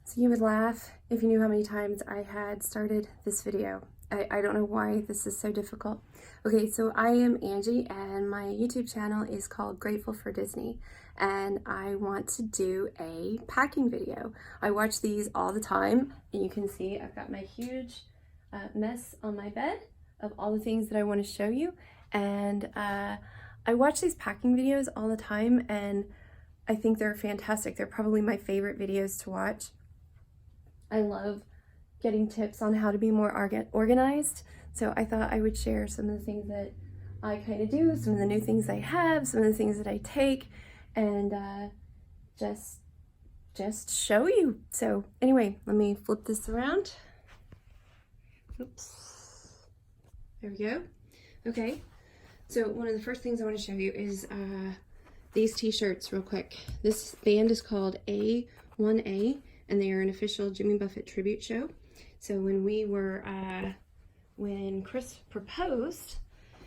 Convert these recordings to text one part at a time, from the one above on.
So you would laugh if you knew how many times I had started this video. I don't know why this is so difficult. Okay, so I am Angie and my YouTube channel is called Grateful for Disney, and I want to do a packing video. I watch these all the time, and you can see I've got my huge mess on my bed of all the things that I want to show you. And I watch these packing videos all the time, and I think they're fantastic. They're probably my favorite videos to watch. I love getting tips on how to be more organized. So I thought I would share some of the things that I kind of do, some of the new things I have, some of the things that I take, and just show you. So anyway, let me flip this around. Oops. There we go. Okay. So one of the first things I want to show you is these t-shirts real quick. This band is called A1A, and they are an official Jimmy Buffett tribute show. So when we were, when Chris proposed,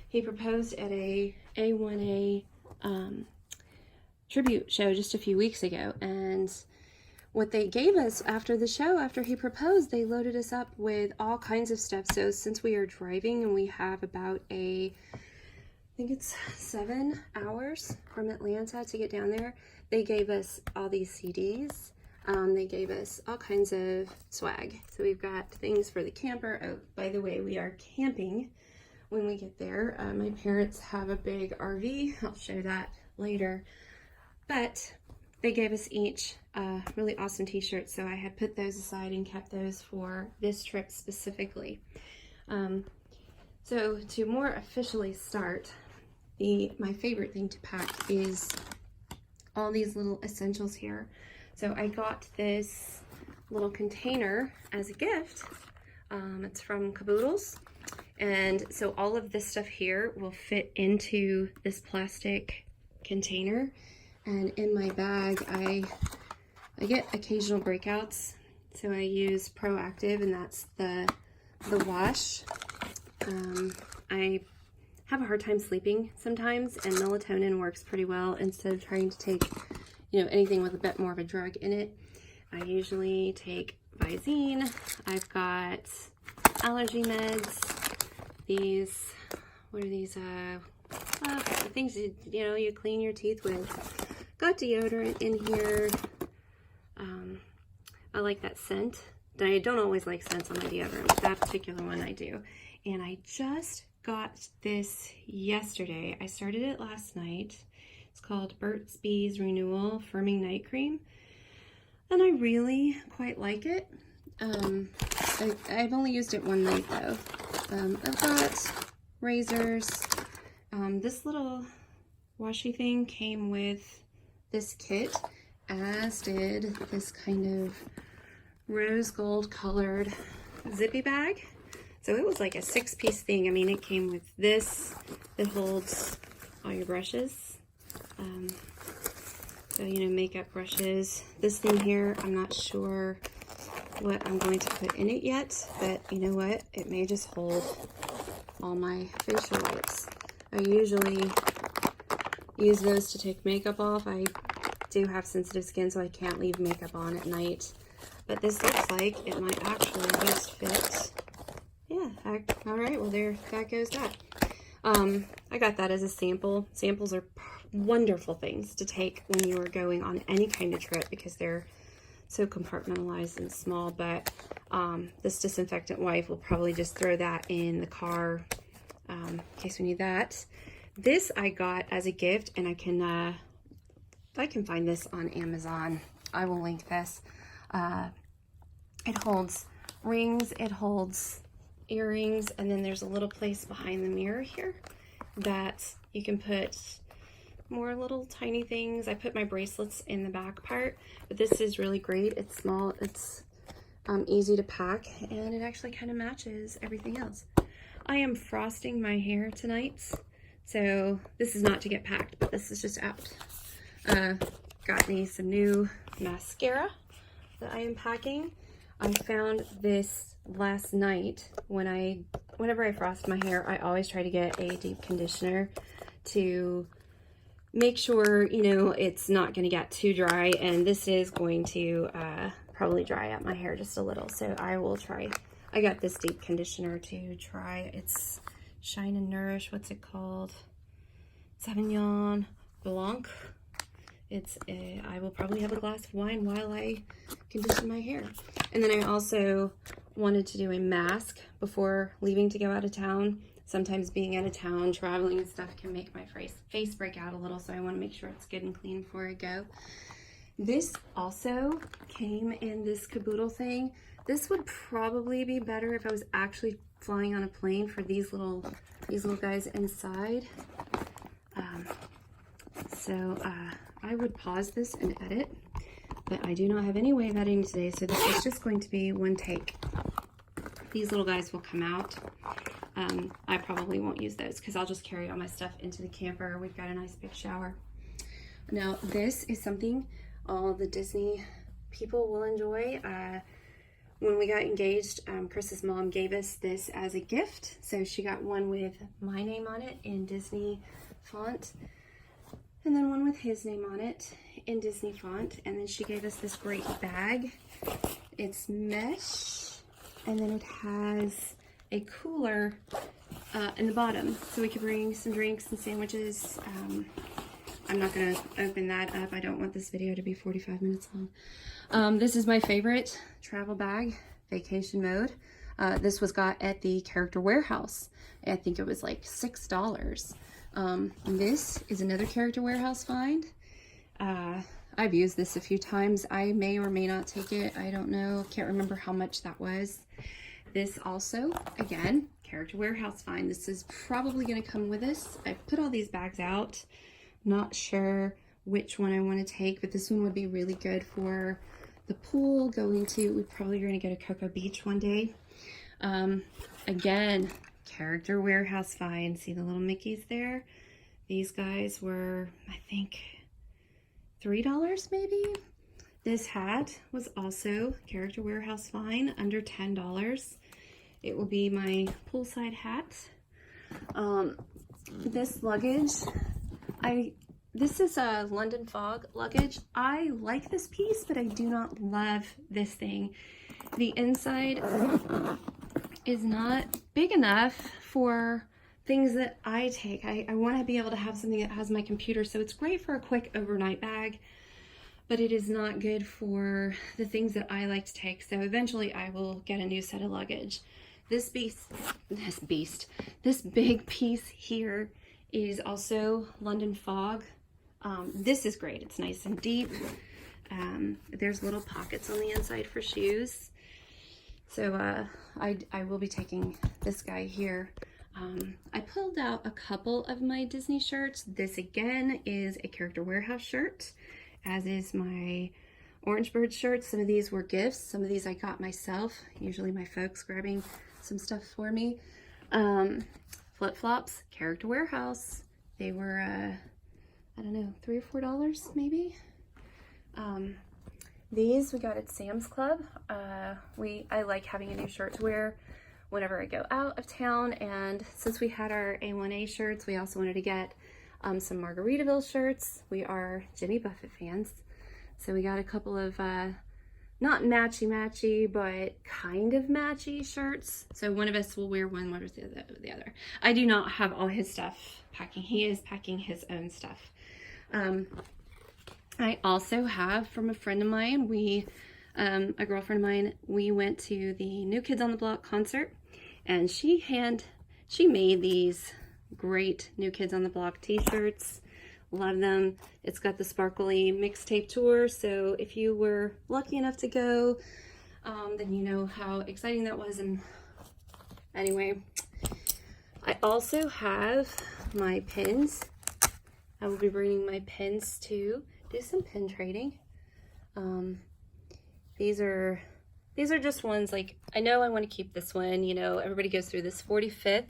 he proposed at a A1A tribute show just a few weeks ago. And what they gave us after the show, after he proposed, they loaded us up with all kinds of stuff. So since we are driving and we have about I think it's 7 hours from Atlanta to get down there, they gave us all these CDs. They gave us all kinds of swag. So we've got things for the camper. Oh, by the way, we are camping when we get there. My parents have a big RV. I'll show that later. But they gave us each really awesome t-shirts. So I had put those aside and kept those for this trip specifically. So to more officially start, my favorite thing to pack is all these little essentials here. So I got this little container as a gift. It's from Caboodles. And so all of this stuff here will fit into this plastic container. And in my bag, I get occasional breakouts. So I use Proactive, and that's the wash. I have a hard time sleeping sometimes, and melatonin works pretty well instead of trying to take, you know, anything with a bit more of a drug in it. I usually take Visine. I've got allergy meds. These, what are these? Things you clean your teeth with. Got deodorant in here. I like that scent. I don't always like scents on my deodorant, but that particular one I do. And I just got this yesterday. I started it last night. It's called Burt's Bees Renewal Firming Night Cream, and I really quite like it. I've only used it one night though. I've got razors. This little washy thing came with this kit, as did this kind of rose gold colored zippy bag. So it was like a 6-piece thing. I mean, it came with this that holds all your brushes. So, makeup brushes. This thing here, I'm not sure what I'm going to put in it yet, but you know what? It may just hold all my facial wipes. I usually use those to take makeup off. I do have sensitive skin, so I can't leave makeup on at night. But this looks like it might actually just fit. Yeah, all right, well, that goes that. I got that as a sample. Samples are wonderful things to take when you are going on any kind of trip because they're so compartmentalized and small, but this disinfectant wipe will probably just throw that in the car in case we need that. This I got as a gift, and I can find this on Amazon. I will link this. It holds rings, it holds earrings, and then there's a little place behind the mirror here that you can put more little tiny things. I put my bracelets in the back part, but this is really great. It's small, it's easy to pack, and it actually kind of matches everything else. I am frosting my hair tonight, so this is not to get packed, but this is just out. Got me some new mascara that I am packing. I found this last night. Whenever I frost my hair, I always try to get a deep conditioner to make sure, you know, it's not going to get too dry, and this is going to probably dry out my hair just a little, so I will try. I got this deep conditioner to try. It's Shine and Nourish. What's it called? Sauvignon Blanc. I will probably have a glass of wine while I condition my hair. And then I also wanted to do a mask before leaving to go out of town. Sometimes being out of town, traveling and stuff can make my face break out a little, so I want to make sure it's good and clean before I go. This also came in this caboodle thing. This would probably be better if I was actually flying on a plane for these little guys inside. I would pause this and edit, but I do not have any way of editing today, so this is just going to be one take. These little guys will come out. I probably won't use those because I'll just carry all my stuff into the camper. We've got a nice big shower. Now, this is something all the Disney people will enjoy. When we got engaged, Chris's mom gave us this as a gift. So she got one with my name on it in Disney font, and then one with his name on it in Disney font. And then she gave us this great bag. It's mesh, and then it has a cooler in the bottom, so we could bring some drinks and sandwiches. I'm not gonna open that up. I don't want this video to be 45 minutes long. This is my favorite travel bag, vacation mode. This was got at the Character Warehouse. I think it was like $6. This is another Character Warehouse find. I've used this a few times. I may or may not take it. I don't know. Can't remember how much that was. This also, again, Character Warehouse find. This is probably going to come with us. I put all these bags out. Not sure which one I want to take, but this one would be really good for the pool. We're probably going to go to Cocoa Beach one day. Again, Character Warehouse find. See the little Mickeys there? These guys were, I think, $3 maybe. This hat was also Character Warehouse find, under $10. It will be my poolside hat. This luggage, this is a London Fog luggage. I like this piece, but I do not love this thing. The inside is not big enough for things that I take. I want to be able to have something that has my computer, so it's great for a quick overnight bag, but it is not good for the things that I like to take. So eventually I will get a new set of luggage. This big piece here is also London Fog. This is great. It's nice and deep. There's little pockets on the inside for shoes. So I will be taking this guy here. I pulled out a couple of my Disney shirts. This again is a Character Warehouse shirt, as is my Orange Bird shirts. Some of these were gifts. Some of these I got myself. Usually my folks grabbing some stuff for me. Flip-flops, Character Warehouse. They were, I don't know, $3 or $4 maybe. These we got at Sam's Club. I like having a new shirt to wear whenever I go out of town, and since we had our A1A shirts, we also wanted to get some Margaritaville shirts. We are Jimmy Buffett fans, so we got a couple of not matchy, but kind of matchy shirts. So one of us will wear one or the other. I do not have all his stuff packing. He is packing his own stuff. I also have from a friend of mine, a girlfriend of mine, we went to the New Kids on the Block concert, and she made these great New Kids on the Block t-shirts. Love them. It's got the sparkly mixtape tour, so if you were lucky enough to go, then you know how exciting that was. And anyway, I also have my pins. I will be bringing my pins to do some pin trading. These are just ones, like, I know I want to keep this one, you know, everybody goes through this 45th.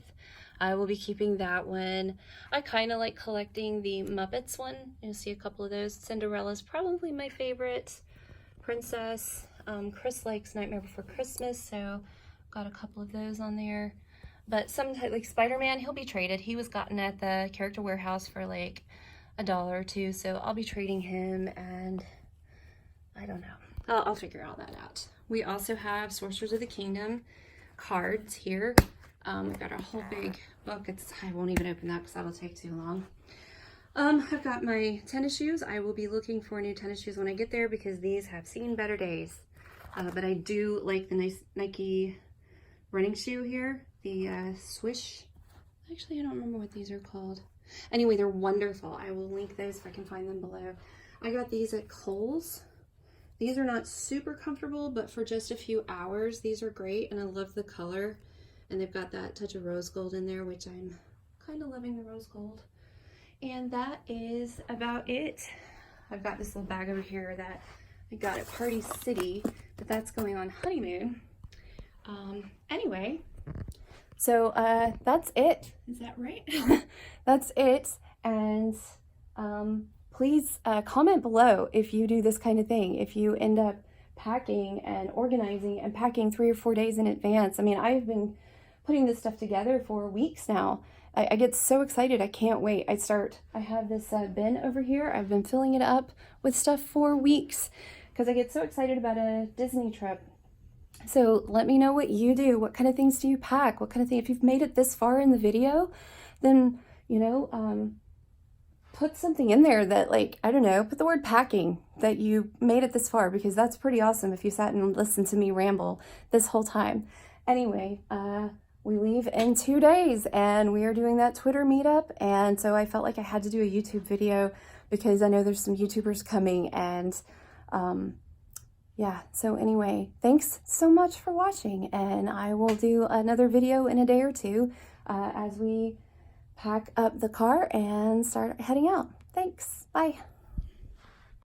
I will be keeping that one. I kind of like collecting the Muppets one. You'll see a couple of those. Cinderella's probably my favorite. Princess. Chris likes Nightmare Before Christmas, so got a couple of those on there. But sometimes, like Spider-Man, he'll be traded. He was gotten at the Character Warehouse for like $1 or $2, so I'll be trading him, and I don't know. I'll figure all that out. We also have Sorcerers of the Kingdom cards here. We've got a whole big book. I won't even open that because that'll take too long. I've got my tennis shoes. I will be looking for new tennis shoes when I get there because these have seen better days. But I do like the nice Nike running shoe here. The Swish. Actually, I don't remember what these are called. Anyway, they're wonderful. I will link those if I can find them below. I got these at Kohl's. These are not super comfortable, but for just a few hours, these are great. And I love the color. And they've got that touch of rose gold in there, which I'm kind of loving the rose gold. And that is about it. I've got this little bag over here that I got at Party City, but that's going on honeymoon. Anyway, so that's it. Is that right? That's it. And please comment below if you do this kind of thing. If you end up packing and organizing and packing 3 or 4 days in advance. I mean, I've been putting this stuff together for weeks now. I get so excited. I can't wait. I have this bin over here. I've been filling it up with stuff for weeks because I get so excited about a Disney trip. So let me know what you do. What kind of things do you pack? What kind of thing? If you've made it this far in the video, then, you know, put something in there that, like, I don't know, put the word packing that you made it this far, because that's pretty awesome if you sat and listened to me ramble this whole time. Anyway, we leave in 2 days and we are doing that Twitter meetup. And so I felt like I had to do a YouTube video because I know there's some YouTubers coming. And yeah, so anyway, thanks so much for watching. And I will do another video in a day or two as we pack up the car and start heading out. Thanks. Bye.